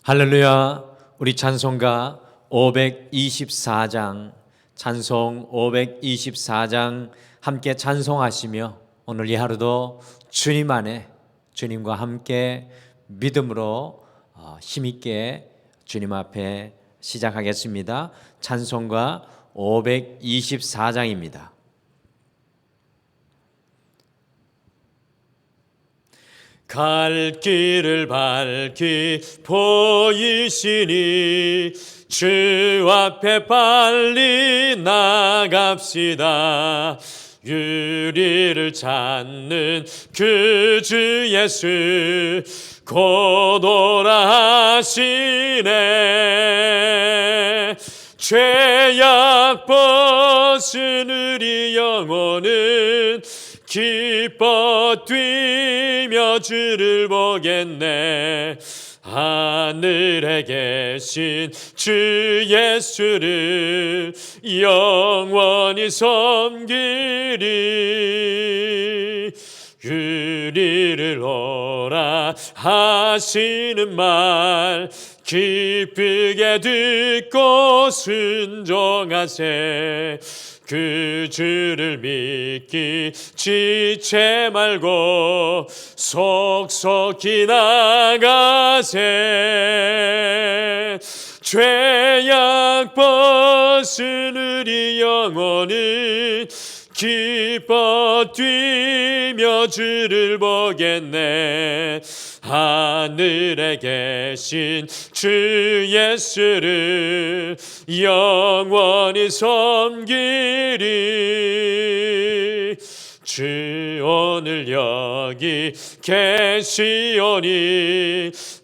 할렐루야. 우리 찬송가 524장 찬송 524장 함께 찬송하시며 오늘 이 하루도 주님 안에 주님과 함께 믿음으로 힘있게 주님 앞에 시작하겠습니다. 찬송가 524장입니다. 갈 길을 밝히 보이시니 주 앞에 빨리 나갑시다. 유리를 찾는 그 주 예수 곧 오라 하시네. 죄악 벗은 우리 영혼은 기뻐 뛰며 주를 보겠네. 하늘에 계신 주 예수를 영원히 섬기리. 유리를 오라 하시는 말 기쁘게 듣고 순종하세. 그 주를 믿기 지체 말고 속속히 나가세. 죄악 벗은 우리 영혼은 기뻐 뛰며 주를 보겠네. 하늘에 계신 주 예수를 영원히 섬기리. 주 오늘 여기 계시오니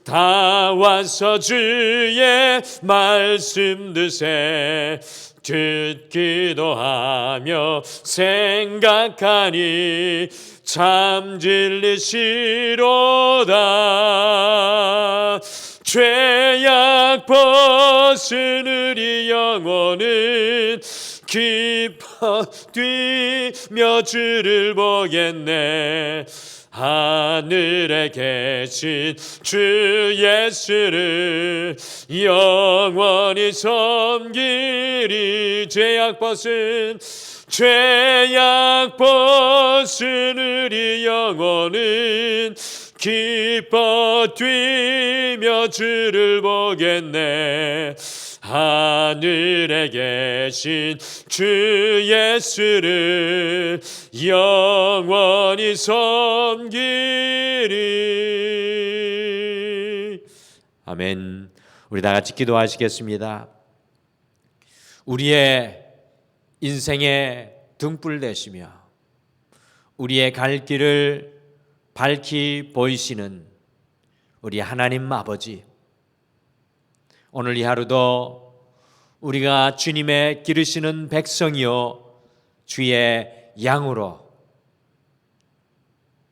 다 와서 주의 말씀 드세. 듣기도 하며 생각하니 참 진리시로다. 죄악 벗은 우리 영혼은 기뻐 뛰며 주를 보겠네. 하늘에 계신 주 예수를 영원히 섬기리. 죄악 벗은 우리 영혼은 기뻐 뛰며 주를 보겠네. 하늘에 계신 주 예수를 영원히 섬기리. 아멘. 우리 다 같이 기도하시겠습니다. 우리의 인생의 등불 되시며 우리의 갈 길을 밝히 보이시는 우리 하나님 아버지, 오늘 이 하루도 우리가 주님의 기르시는 백성이요 주의 양으로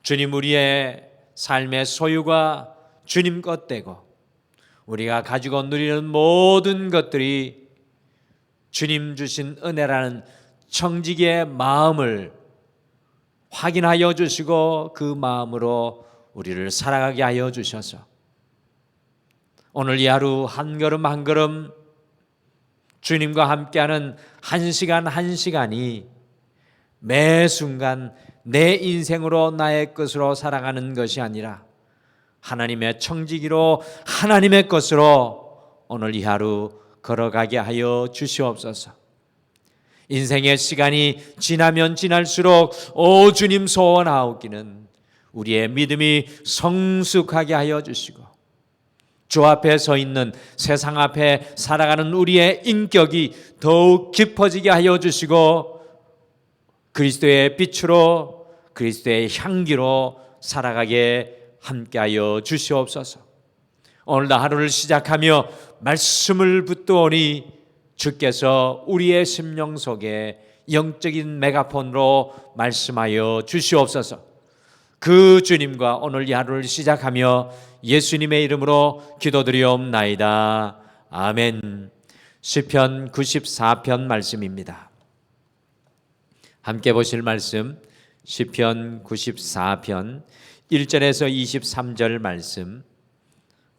주님 우리의 삶의 소유가 주님 것 되고 우리가 가지고 누리는 모든 것들이 주님 주신 은혜라는 청지기의 마음을 확인하여 주시고 그 마음으로 우리를 살아가게 하여 주셔서 오늘 이 하루 한 걸음 한 걸음 주님과 함께하는 한 시간 한 시간이 매 순간 내 인생으로 나의 것으로 살아가는 것이 아니라 하나님의 청지기로 하나님의 것으로 오늘 이 하루 걸어가게 하여 주시옵소서. 인생의 시간이 지나면 지날수록 오 주님 소원하옵기는 우리의 믿음이 성숙하게 하여 주시고 주 앞에 서 있는 세상 앞에 살아가는 우리의 인격이 더욱 깊어지게 하여 주시고 그리스도의 빛으로 그리스도의 향기로 살아가게 함께하여 주시옵소서. 오늘도 하루를 시작하며 말씀을 붙드오니 주께서 우리의 심령 속에 영적인 메가폰으로 말씀하여 주시옵소서. 그 주님과 오늘 이 하루를 시작하며 예수님의 이름으로 기도드리옵나이다. 아멘. 시편 94편 말씀입니다. 함께 보실 말씀 시편 94편 1절에서 23절 말씀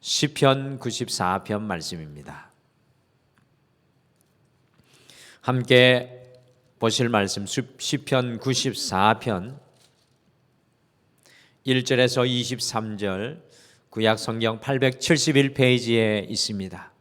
시편 94편 말씀입니다. 함께 보실 말씀 시편 94편 1절에서 23절 구약 성경 871페이지에 있습니다.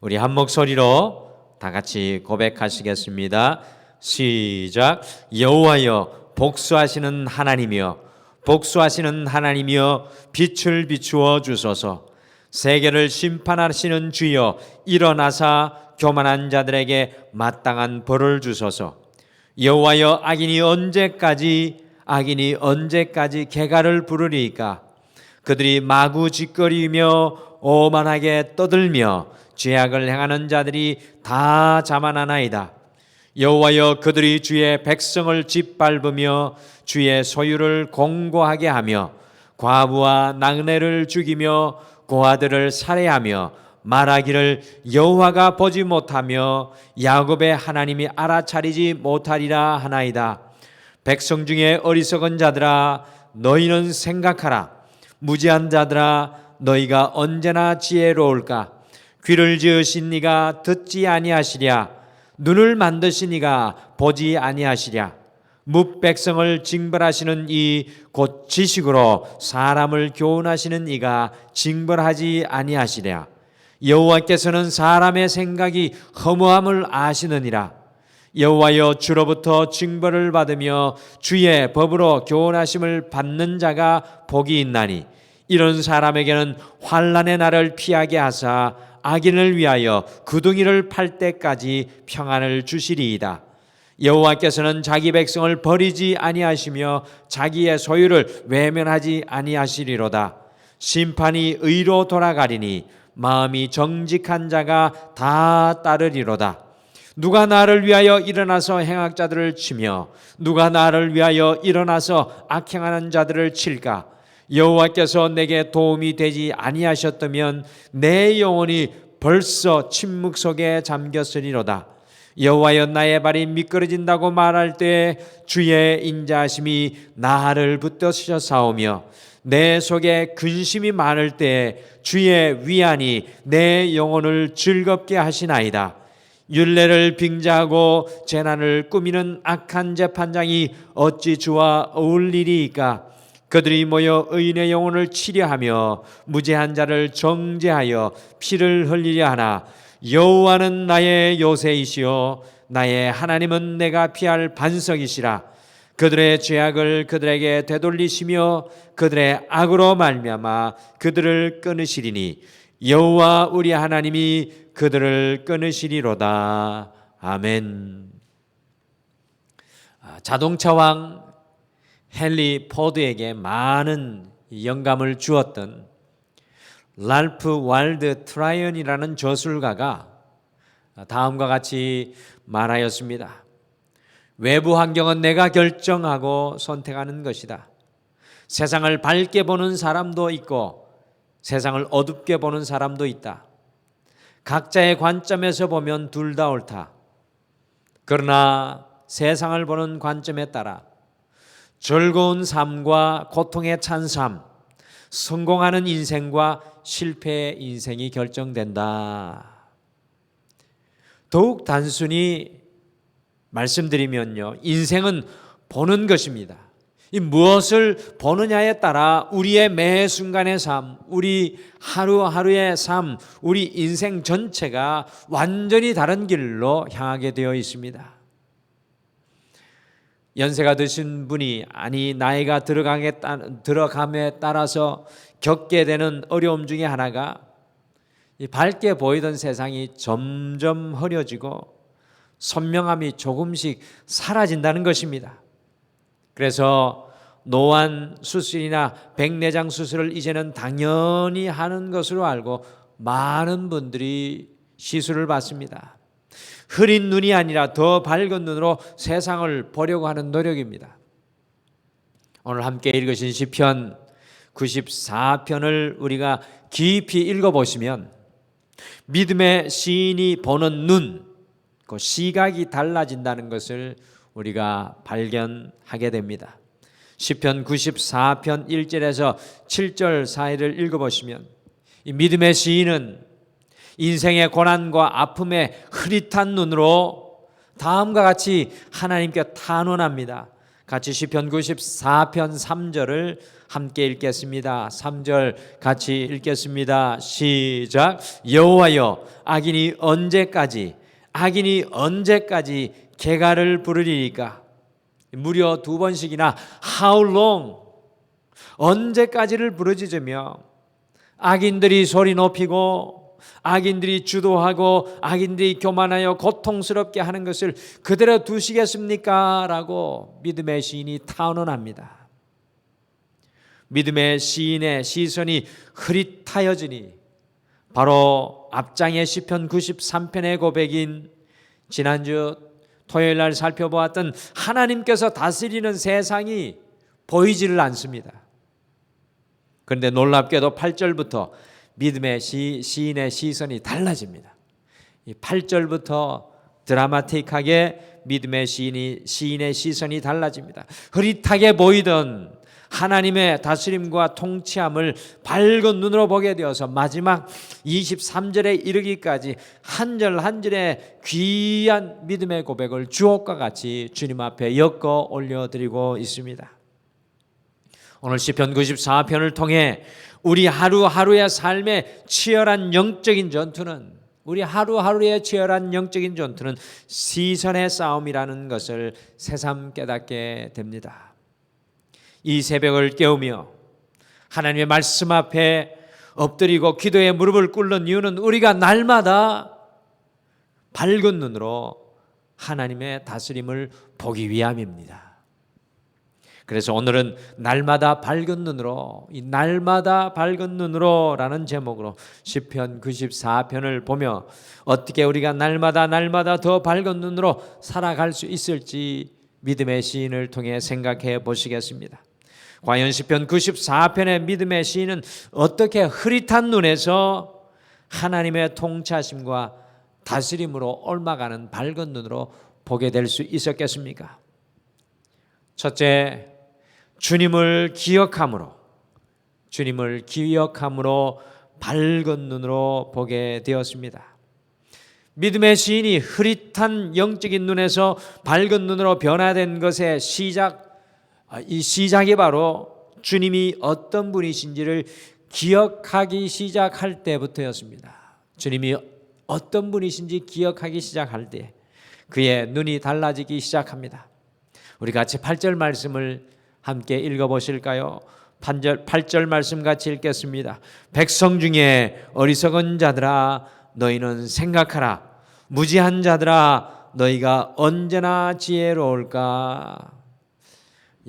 우리 한 목소리로 다 같이 고백하시겠습니다. 시작. 여호와여 복수하시는 하나님이여 복수하시는 하나님이여 빛을 비추어 주소서. 세계를 심판하시는 주여 일어나사 교만한 자들에게 마땅한 벌을 주소서. 여호와여 악인이 언제까지 개가를 부르리이까. 그들이 마구 짓거리며 오만하게 떠들며 죄악을 행하는 자들이 다 자만하나이다. 여호와여 그들이 주의 백성을 짓밟으며 주의 소유를 공고하게 하며 과부와 낙내를 죽이며 고아들을 살해하며 말하기를 여호와가 보지 못하며 야곱의 하나님이 알아차리지 못하리라 하나이다. 백성 중에 어리석은 자들아 너희는 생각하라. 무지한 자들아 너희가 언제나 지혜로울까. 귀를 지으신 이가 듣지 아니하시랴. 눈을 만드신 이가 보지 아니하시랴. 뭇백성을 징벌하시는 이 곧 지식으로 사람을 교훈하시는 이가 징벌하지 아니하시랴. 여호와께서는 사람의 생각이 허무함을 아시느니라. 여호와여 주로부터 징벌을 받으며 주의 법으로 교훈하심을 받는 자가 복이 있나니 이런 사람에게는 환난의 날을 피하게 하사 악인을 위하여 구덩이를 팔 때까지 평안을 주시리이다. 여호와께서는 자기 백성을 버리지 아니하시며 자기의 소유를 외면하지 아니하시리로다. 심판이 의로 돌아가리니 마음이 정직한 자가 다 따르리로다. 누가 나를 위하여 일어나서 행악자들을 치며 누가 나를 위하여 일어나서 악행하는 자들을 칠까. 여호와께서 내게 도움이 되지 아니하셨다면 내 영혼이 벌써 침묵 속에 잠겼으리로다. 여호와여 나의 발이 미끄러진다고 말할 때 주의 인자하심이 나를 붙드셨사오며 내 속에 근심이 많을 때 주의 위안이 내 영혼을 즐겁게 하시나이다. 율례를 빙자하고 재난을 꾸미는 악한 재판장이 어찌 주와 어울리리이까. 그들이 모여 의인의 영혼을 치려하며 무죄한 자를 정죄하여 피를 흘리려 하나 여호와는 나의 요새이시오 나의 하나님은 내가 피할 반석이시라. 그들의 죄악을 그들에게 되돌리시며 그들의 악으로 말미암아 그들을 끊으시리니 여호와 우리 하나님이 그들을 끊으시리로다. 아멘. 자동차 왕 헨리 포드에게 많은 영감을 주었던 랄프 waldo 트라이언이라는 저술가가 다음과 같이 말하였습니다. 외부 환경은 내가 결정하고 선택하는 것이다. 세상을 밝게 보는 사람도 있고 세상을 어둡게 보는 사람도 있다. 각자의 관점에서 보면 둘 다 옳다. 그러나 세상을 보는 관점에 따라 즐거운 삶과 고통에 찬 삶, 성공하는 인생과 실패의 인생이 결정된다. 더욱 단순히 말씀드리면요, 인생은 보는 것입니다. 이 무엇을 보느냐에 따라 우리의 매 순간의 삶, 우리 하루하루의 삶, 우리 인생 전체가 완전히 다른 길로 향하게 되어 있습니다. 연세가 드신 분이 나이가 들어감에 따라서 겪게 되는 어려움 중에 하나가 밝게 보이던 세상이 점점 흐려지고 선명함이 조금씩 사라진다는 것입니다. 그래서 노안 수술이나 백내장 수술을 이제는 당연히 하는 것으로 알고 많은 분들이 시술을 받습니다. 흐린 눈이 아니라 더 밝은 눈으로 세상을 보려고 하는 노력입니다. 오늘 함께 읽으신 시편 94편을 우리가 깊이 읽어보시면 믿음의 시인이 보는 눈, 그 시각이 달라진다는 것을 우리가 발견하게 됩니다. 시편 94편 1절에서 7절 사이를 읽어보시면 이 믿음의 시인은 인생의 고난과 아픔에 흐릿한 눈으로 다음과 같이 하나님께 탄원합니다. 같이 시편 94편 3절을 함께 읽겠습니다. 3절 같이 읽겠습니다. 시작. 여호와여, 악인이 언제까지 개가를 부르리이까? 무려 2번씩이나 How long? 언제까지를 부르짖으며 악인들이 소리 높이고 악인들이 주도하고 악인들이 교만하여 고통스럽게 하는 것을 그대로 두시겠습니까? 라고 믿음의 시인이 탄원합니다. 믿음의 시인의 시선이 흐릿하여지니 바로 앞장의 시편 93편의 고백인 지난주 토요일 날 살펴보았던 하나님께서 다스리는 세상이 보이지를 않습니다. 그런데 놀랍게도 8절부터 믿음의 시인의 시선이 달라집니다. 이 8절부터 드라마틱하게 믿음의 시인의 시선이 달라집니다. 흐릿하게 보이던 하나님의 다스림과 통치함을 밝은 눈으로 보게 되어서 마지막 23절에 이르기까지 한 절 한 절에 귀한 믿음의 고백을 주옥과 같이 주님 앞에 엮어 올려드리고 있습니다. 오늘 시편 94편을 통해 우리 하루하루의 삶의 치열한 영적인 전투는 시선의 싸움이라는 것을 새삼 깨닫게 됩니다. 이 새벽을 깨우며 하나님의 말씀 앞에 엎드리고 기도에 무릎을 꿇는 이유는 우리가 날마다 밝은 눈으로 하나님의 다스림을 보기 위함입니다. 그래서 오늘은 날마다 밝은 눈으로라는 제목으로 시편 94편을 보며 어떻게 우리가 날마다 더 밝은 눈으로 살아갈 수 있을지 믿음의 시인을 통해 생각해 보시겠습니다. 과연 시편 94편의 믿음의 시인은 어떻게 흐릿한 눈에서 하나님의 통치하심과 다스림으로 옮아가는 밝은 눈으로 보게 될 수 있었겠습니까? 첫째, 주님을 기억함으로 밝은 눈으로 보게 되었습니다. 믿음의 시인이 흐릿한 영적인 눈에서 밝은 눈으로 변화된 것의 이 시작이 바로 주님이 어떤 분이신지를 기억하기 시작할 때부터였습니다. 주님이 어떤 분이신지 기억하기 시작할 때 그의 눈이 달라지기 시작합니다. 우리 같이 8절 말씀을 함께 읽어보실까요? 8절 말씀 같이 읽겠습니다. 백성 중에 어리석은 자들아 너희는 생각하라. 무지한 자들아 너희가 언제나 지혜로울까?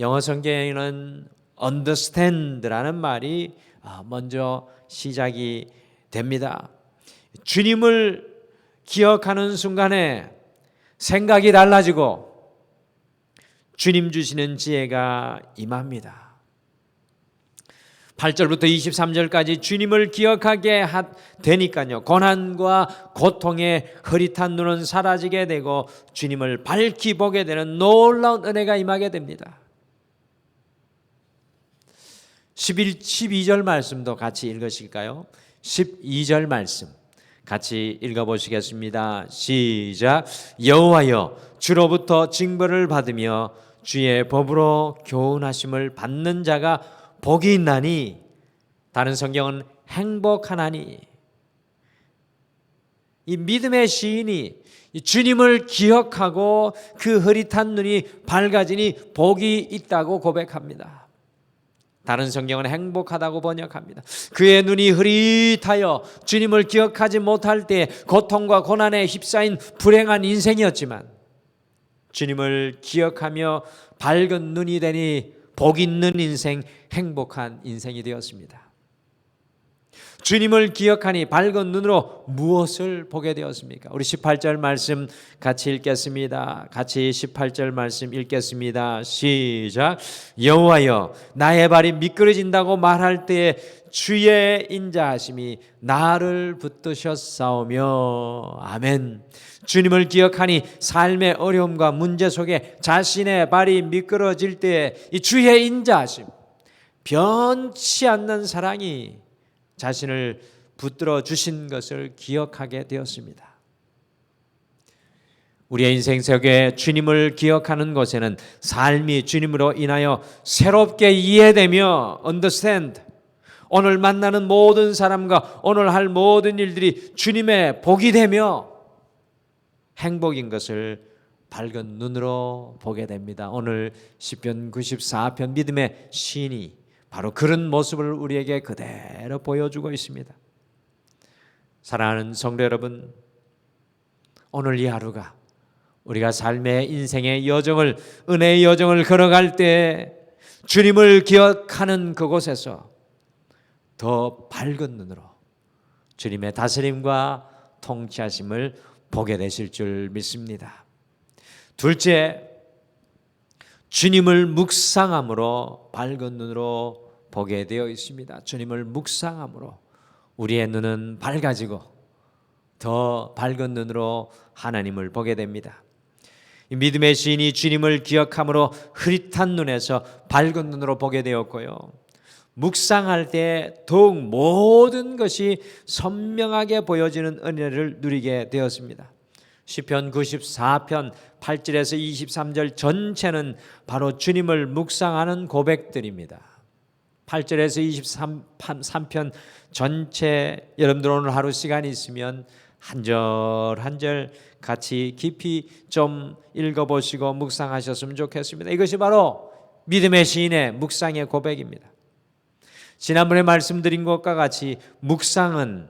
영어 성경에는 understand라는 말이 먼저 시작이 됩니다. 주님을 기억하는 순간에 생각이 달라지고 주님 주시는 지혜가 임합니다. 8절부터 23절까지 주님을 기억하게 되니까요, 고난과 고통의 흐릿한 눈은 사라지게 되고 주님을 밝히 보게 되는 놀라운 은혜가 임하게 됩니다. 12절 말씀도 같이 읽으실까요? 12절 말씀 같이 읽어보시겠습니다. 시작. 여호와여, 주로부터 징벌을 받으며 주의 법으로 교훈하심을 받는 자가 복이 있나니, 다른 성경은 행복하나니. 이 믿음의 시인이 주님을 기억하고 그 흐릿한 눈이 밝아지니 복이 있다고 고백합니다. 다른 성경은 행복하다고 번역합니다. 그의 눈이 흐릿하여 주님을 기억하지 못할 때 고통과 고난에 휩싸인 불행한 인생이었지만 주님을 기억하며 밝은 눈이 되니 복 있는 인생, 행복한 인생이 되었습니다. 주님을 기억하니 밝은 눈으로 무엇을 보게 되었습니까? 우리 18절 말씀 같이 읽겠습니다. 같이 18절 말씀 읽겠습니다. 시작. 여호와여, 나의 발이 미끄러진다고 말할 때에 주의 인자하심이 나를 붙드셨사오며. 아멘. 주님을 기억하니 삶의 어려움과 문제 속에 자신의 발이 미끄러질 때에 이 주의 인자하심, 변치 않는 사랑이 자신을 붙들어 주신 것을 기억하게 되었습니다. 우리의 인생 속에 주님을 기억하는 것에는 삶이 주님으로 인하여 새롭게 이해되며 understand, 오늘 만나는 모든 사람과 오늘 할 모든 일들이 주님의 복이 되며 행복인 것을 밝은 눈으로 보게 됩니다. 오늘 시편 94편 믿음의 시인이 바로 그런 모습을 우리에게 그대로 보여주고 있습니다. 사랑하는 성도 여러분, 오늘 이 하루가 우리가 삶의 인생의 여정을, 은혜의 여정을 걸어갈 때 주님을 기억하는 그곳에서 더 밝은 눈으로 주님의 다스림과 통치하심을 보게 되실 줄 믿습니다. 둘째, 주님을 묵상함으로 밝은 눈으로 보게 되어 있습니다. 주님을 묵상함으로 우리의 눈은 밝아지고 더 밝은 눈으로 하나님을 보게 됩니다. 믿음의 시인이 주님을 기억함으로 흐릿한 눈에서 밝은 눈으로 보게 되었고요, 묵상할 때 더욱 모든 것이 선명하게 보여지는 은혜를 누리게 되었습니다. 시편 94편 8절에서 23절 전체는 바로 주님을 묵상하는 고백들입니다. 8절에서 23편 전체, 여러분들 오늘 하루 시간이 있으면 한 절 한 절 같이 깊이 좀 읽어보시고 묵상하셨으면 좋겠습니다. 이것이 바로 믿음의 시인의 묵상의 고백입니다. 지난번에 말씀드린 것과 같이 묵상은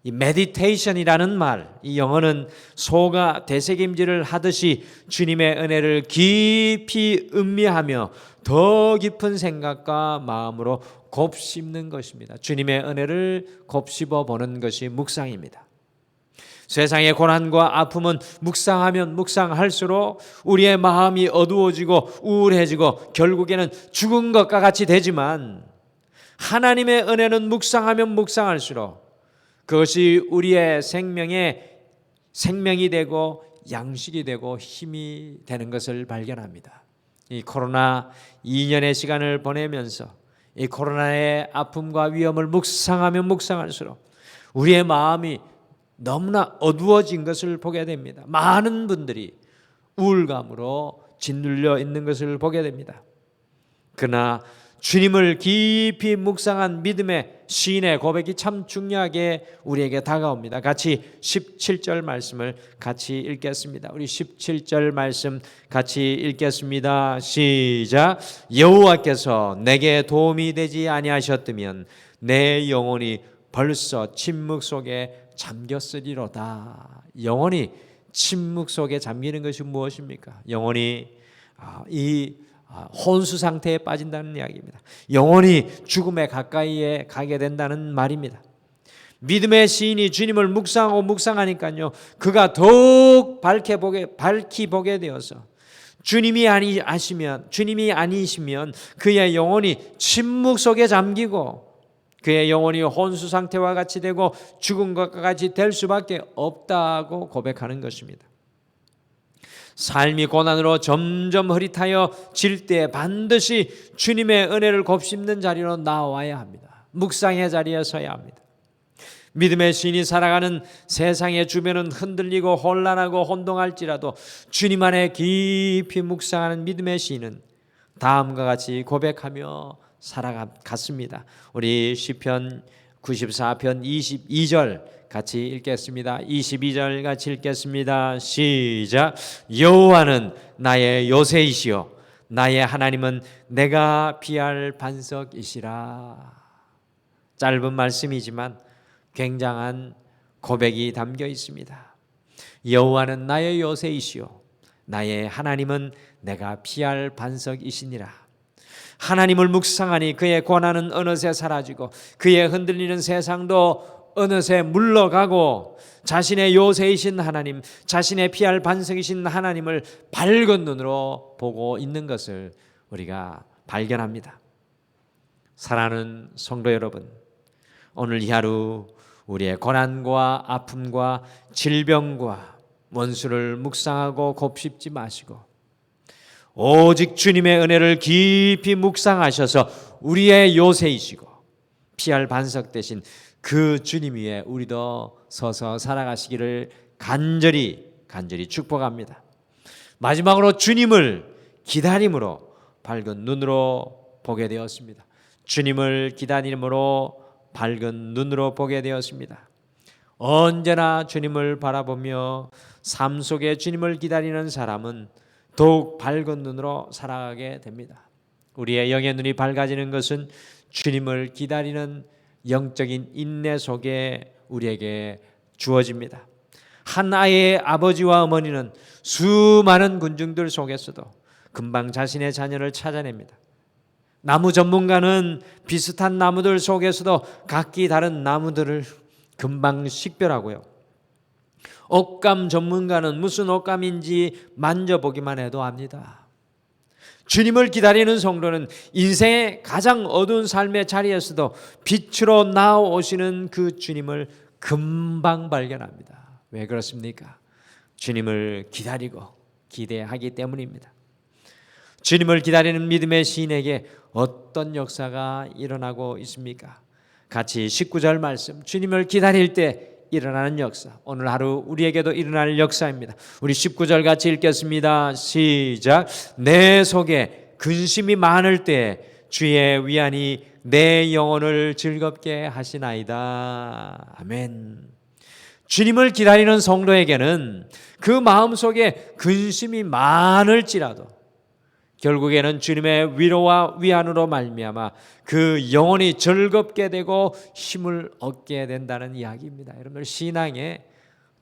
이 메디테이션이라는 말, 이 영어는 소가 되새김질을 하듯이 주님의 은혜를 깊이 음미하며 더 깊은 생각과 마음으로 곱씹는 것입니다. 주님의 은혜를 곱씹어 보는 것이 묵상입니다. 세상의 고난과 아픔은 묵상하면 묵상할수록 우리의 마음이 어두워지고 우울해지고 결국에는 죽은 것과 같이 되지만, 하나님의 은혜는 묵상하면 묵상할수록 그것이 우리의 생명이 되고 양식이 되고 힘이 되는 것을 발견합니다. 이 코로나 2년의 시간을 보내면서 이 코로나의 아픔과 위험을 묵상하면 묵상할수록 우리의 마음이 너무나 어두워진 것을 보게 됩니다. 많은 분들이 우울감으로 짓눌려 있는 것을 보게 됩니다. 그러나 주님을 깊이 묵상한 믿음의 시인의 고백이 참 중요하게 우리에게 다가옵니다. 같이 17절 말씀을 같이 읽겠습니다. 우리 17절 말씀 같이 읽겠습니다. 시작. 여호와께서 내게 도움이 되지 아니하셨다면 내 영혼이 벌써 침묵 속에 잠겼으리로다. 영혼이 침묵 속에 잠기는 것이 무엇입니까? 영혼이 혼수 상태에 빠진다는 이야기입니다. 영혼이 죽음에 가까이에 가게 된다는 말입니다. 믿음의 시인이 주님을 묵상하고 묵상하니까요, 그가 더욱 밝히 보게 되어서 주님이 아니시면 그의 영혼이 침묵 속에 잠기고 그의 영혼이 혼수 상태와 같이 되고 죽은 것과 같이 될 수밖에 없다고 고백하는 것입니다. 삶이 고난으로 점점 흐릿하여 질 때 반드시 주님의 은혜를 곱씹는 자리로 나와야 합니다. 묵상의 자리에 서야 합니다. 믿음의 시인이 살아가는 세상의 주변은 흔들리고 혼란하고 혼동할지라도 주님 안에 깊이 묵상하는 믿음의 시인은 다음과 같이 고백하며 살아갔습니다. 우리 시편 94편 22절 같이 읽겠습니다. 22절 같이 읽겠습니다. 시작. 여호와는 나의 요새이시요 나의 하나님은 내가 피할 반석이시라. 짧은 말씀이지만 굉장한 고백이 담겨 있습니다. 여호와는 나의 요새이시요 나의 하나님은 내가 피할 반석이시니라. 하나님을 묵상하니 그의 고난은 어느새 사라지고 그의 흔들리는 세상도 어느새 물러가고 자신의 요새이신 하나님, 자신의 피할 반석이신 하나님을 밝은 눈으로 보고 있는 것을 우리가 발견합니다. 사랑하는 성도 여러분, 오늘 이 하루 우리의 고난과 아픔과 질병과 원수를 묵상하고 곱씹지 마시고 오직 주님의 은혜를 깊이 묵상하셔서 우리의 요새이시고 피할 반석 대신 그 주님 위에 우리도 서서 살아가시기를 간절히 축복합니다. 마지막으로 주님을 기다림으로 밝은 눈으로 보게 되었습니다. 주님을 기다림으로 밝은 눈으로 보게 되었습니다. 언제나 주님을 바라보며 삶 속에 주님을 기다리는 사람은 더욱 밝은 눈으로 살아가게 됩니다. 우리의 영의 눈이 밝아지는 것은 주님을 기다리는 영적인 인내 속에 우리에게 주어집니다. 한 아이의 아버지와 어머니는 수많은 군중들 속에서도 금방 자신의 자녀를 찾아냅니다. 나무 전문가는 비슷한 나무들 속에서도 각기 다른 나무들을 금방 식별하고요. 옷감 전문가는 무슨 옷감인지 만져보기만 해도 압니다. 주님을 기다리는 성도는 인생의 가장 어두운 삶의 자리에서도 빛으로 나오시는 그 주님을 금방 발견합니다. 왜 그렇습니까? 주님을 기다리고 기대하기 때문입니다. 주님을 기다리는 믿음의 시인에게 어떤 역사가 일어나고 있습니까? 같이 19절 말씀, 주님을 기다릴 때 일어나는 역사, 오늘 하루 우리에게도 일어날 역사입니다. 우리 19절 같이 읽겠습니다. 시작. 내 속에 근심이 많을 때 주의 위안이 내 영혼을 즐겁게 하시나이다. 아멘. 주님을 기다리는 성도에게는 그 마음속에 근심이 많을지라도 결국에는 주님의 위로와 위안으로 말미암아 그 영혼이 즐겁게 되고 힘을 얻게 된다는 이야기입니다. 여러분들, 신앙에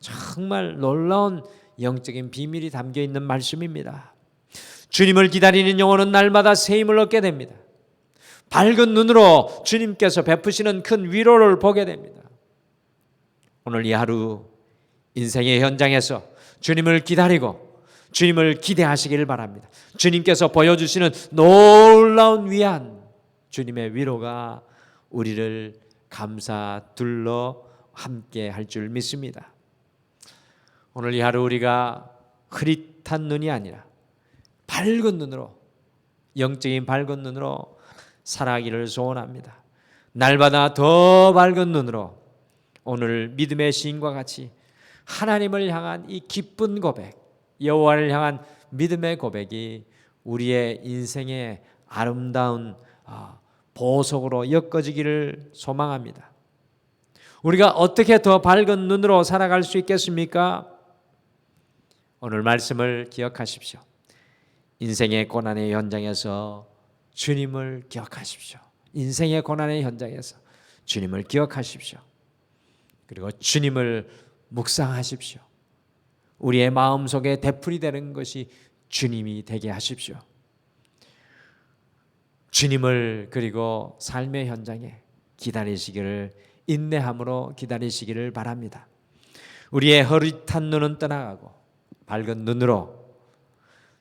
정말 놀라운 영적인 비밀이 담겨 있는 말씀입니다. 주님을 기다리는 영혼은 날마다 새 힘을 얻게 됩니다. 밝은 눈으로 주님께서 베푸시는 큰 위로를 보게 됩니다. 오늘 이 하루 인생의 현장에서 주님을 기다리고 주님을 기대하시기를 바랍니다. 주님께서 보여주시는 놀라운 위안, 주님의 위로가 우리를 감사둘러 함께 할 줄 믿습니다. 오늘 이 하루 우리가 흐릿한 눈이 아니라 밝은 눈으로, 영적인 밝은 눈으로 살아가기를 소원합니다. 날마다 더 밝은 눈으로 오늘 믿음의 시인과 같이 하나님을 향한 이 기쁜 고백, 여호와를 향한 믿음의 고백이 우리의 인생의 아름다운 보석으로 엮어지기를 소망합니다. 우리가 어떻게 더 밝은 눈으로 살아갈 수 있겠습니까? 오늘 말씀을 기억하십시오. 인생의 고난의 현장에서 주님을 기억하십시오. 인생의 고난의 현장에서 주님을 기억하십시오. 그리고 주님을 묵상하십시오. 우리의 마음속에 되풀이 되는 것이 주님이 되게 하십시오. 주님을 그리고 삶의 현장에 기다리시기를, 인내함으로 기다리시기를 바랍니다. 우리의 흐릿한 눈은 떠나가고 밝은 눈으로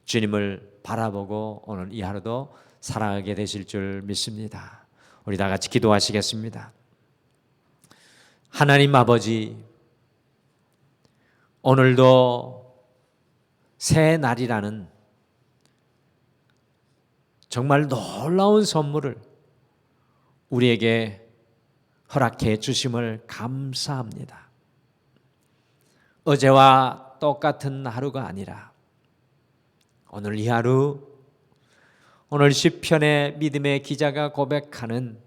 주님을 바라보고 오늘 이 하루도 살아가게 되실 줄 믿습니다. 우리 다 같이 기도하시겠습니다. 하나님 아버지, 오늘도 새 날이라는 정말 놀라운 선물을 우리에게 허락해 주심을 감사합니다. 어제와 똑같은 하루가 아니라 오늘 이 하루, 오늘 시편의 믿음의 기자가 고백하는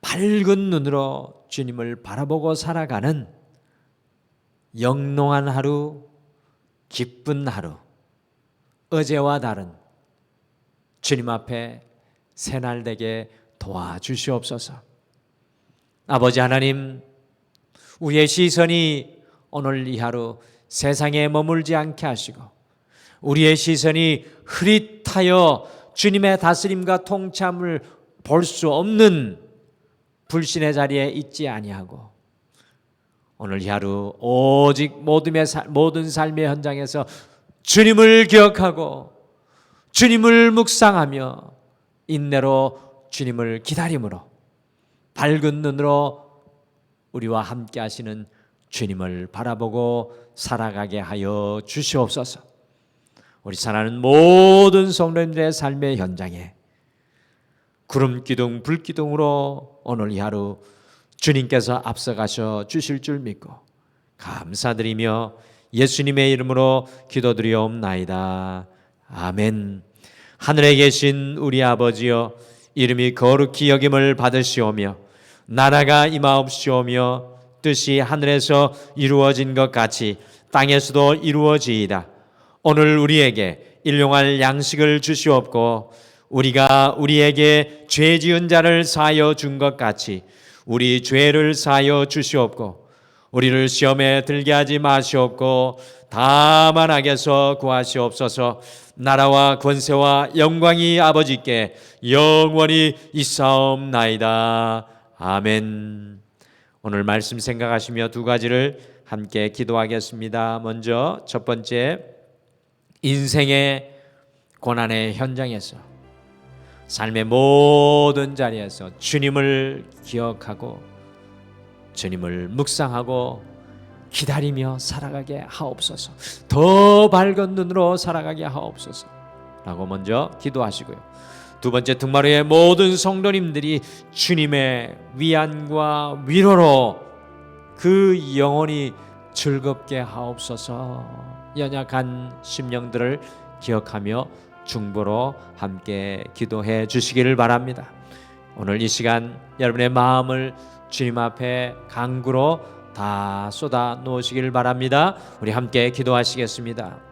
밝은 눈으로 주님을 바라보고 살아가는 영롱한 하루, 기쁜 하루, 어제와 다른 주님 앞에 새날 되게 도와주시옵소서. 아버지 하나님, 우리의 시선이 오늘 이 하루 세상에 머물지 않게 하시고 우리의 시선이 흐릿하여 주님의 다스림과 통참을 볼 수 없는 불신의 자리에 있지 아니하고 오늘 이 하루 오직 모든 삶의 현장에서 주님을 기억하고 주님을 묵상하며 인내로 주님을 기다림으로 밝은 눈으로 우리와 함께 하시는 주님을 바라보고 살아가게 하여 주시옵소서. 우리 사랑하는 모든 성도님들의 삶의 현장에 구름 기둥 불 기둥으로 오늘 이 하루 주님께서 앞서가셔 주실 줄 믿고 감사드리며 예수님의 이름으로 기도드리옵나이다. 아멘. 하늘에 계신 우리 아버지여, 이름이 거룩히 여김을 받으시오며 나라가 임하옵시오며 뜻이 하늘에서 이루어진 것 같이 땅에서도 이루어지이다. 오늘 우리에게 일용할 양식을 주시옵고 우리가 우리에게 죄 지은 자를 사하여 준 것 같이 우리 죄를 사하여 주시옵고 우리를 시험에 들게 하지 마시옵고 다만 악에서 구하시옵소서. 나라와 권세와 영광이 아버지께 영원히 있사옵나이다. 아멘. 오늘 말씀 생각하시며 두 가지를 함께 기도하겠습니다. 먼저 첫 번째, 인생의 고난의 현장에서 삶의 모든 자리에서 주님을 기억하고 주님을 묵상하고 기다리며 살아가게 하옵소서. 더 밝은 눈으로 살아가게 하옵소서 라고 먼저 기도하시고요. 두 번째, 등마루의 모든 성도님들이 주님의 위안과 위로로 그 영혼이 즐겁게 하옵소서. 연약한 심령들을 기억하며 중보로 함께 기도해 주시기를 바랍니다. 오늘 이 시간 여러분의 마음을 주님 앞에 간구로 다 쏟아 놓으시기를 바랍니다. 우리 함께 기도하시겠습니다.